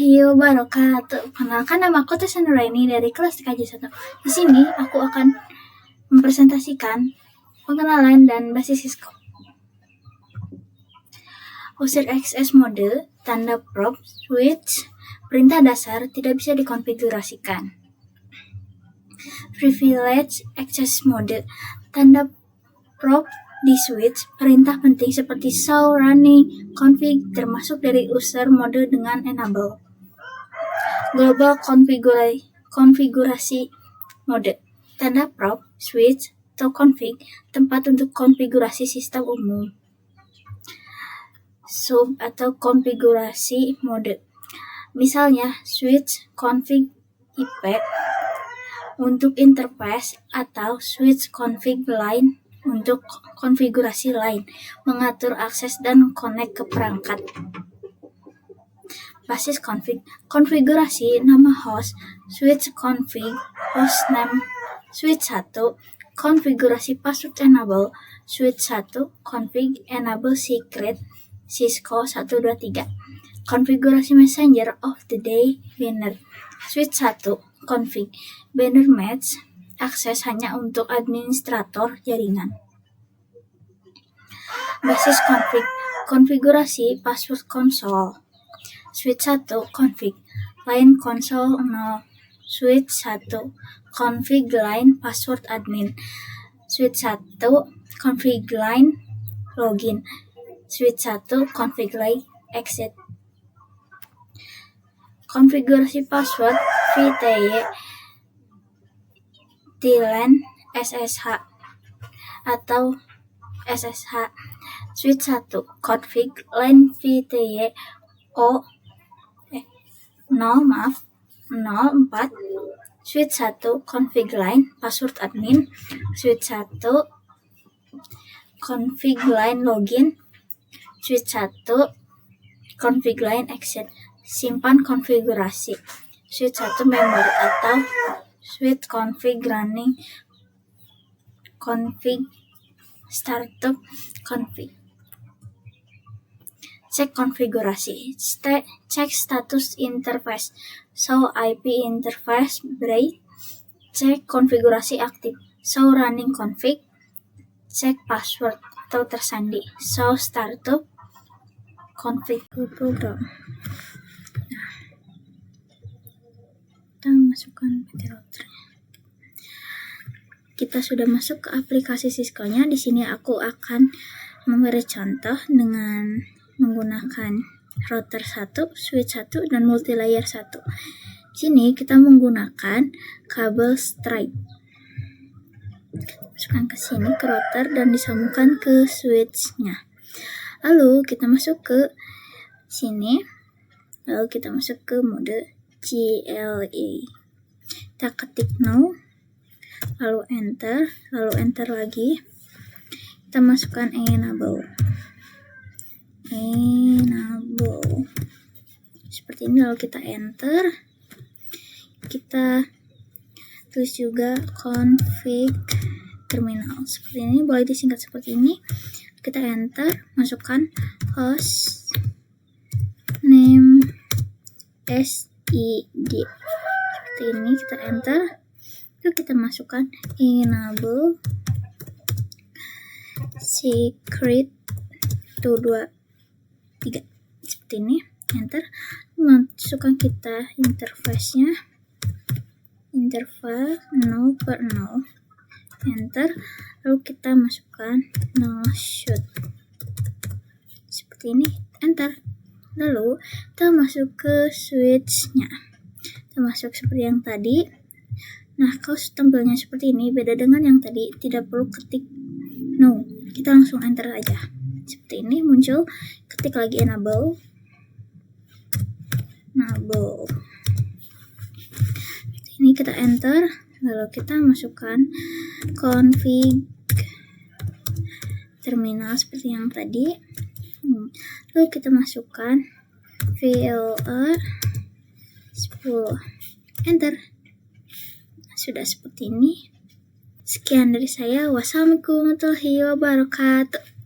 warahmatullahi wabarakatuh. Perkenalkan, nama aku Tessa Nuraini dari kelas TKJ 1. Di sini aku akan mempresentasikan pengenalan dan basis Cisco. User access mode, tanda prop, switch, perintah dasar tidak bisa dikonfigurasikan. Privilege access mode, tanda prop di switch, perintah penting seperti show, running, config termasuk dari user mode dengan enable. Global konfigurasi mode, tanda prop, switch, atau config, tempat untuk konfigurasi sistem umum. Sub atau konfigurasi mode, misalnya switch config IP untuk interface atau switch config line untuk konfigurasi lain, mengatur akses dan connect ke perangkat. Basis config, konfigurasi nama host, switch config, hostname, switch 1, konfigurasi password enable, switch 1, config enable secret, Cisco 123, konfigurasi messenger of the day, banner, switch 1, config, banner match, akses hanya untuk administrator jaringan. Basis config, konfigurasi password console, switch 1, config, line console 0, switch 1, config line password admin, switch 1, config line login, switch 1, config line exit. Konfigurasi password VTY TLAN SSH atau SSH, switch 1, config line VTY 04, switch 1, config line password admin, switch 1, config line login, switch 1, config line exit. Simpan konfigurasi, switch 1 member atau switch config running, config startup config. Cek konfigurasi, cek status interface, show IP interface break, cek konfigurasi aktif, show running config, cek password atau tersandi, show startup config program. Kita masukkan PT routernya. Kita sudah masuk ke aplikasi Cisco-nya. Di sini aku akan memberi contoh dengan menggunakan router 1, switch 1, dan multilayer 1. Di sini kita menggunakan kabel stripe. Masukkan ke sini ke router dan disambungkan ke switch-nya. Lalu kita masuk ke sini. Lalu kita masuk ke mode GLA. Kita ketik no, lalu enter lagi. Kita masukkan enable. Seperti ini, lalu kita enter. Kita tulis juga config terminal. Seperti ini, boleh disingkat seperti ini. Kita enter, masukkan host name SID. Seperti ini, kita enter. Lalu kita masukkan enable secret 123. Seperti ini, enter. Masukkan kita interface-nya, interface 0/0, enter. Lalu kita masukkan no shoot. Seperti ini, enter. Lalu kita masuk ke switch-nya. Kita masuk seperti yang tadi. Nah, kalau tampilnya seperti ini, beda dengan yang tadi, tidak perlu ketik no. Kita langsung enter aja. Seperti ini muncul, ketik lagi enable. Ini kita enter, lalu kita masukkan config terminal seperti yang tadi. Lalu kita masukkan VLR 10, enter. Sudah seperti ini. Sekian dari saya. Wassalamualaikum warahmatullahi wabarakatuh.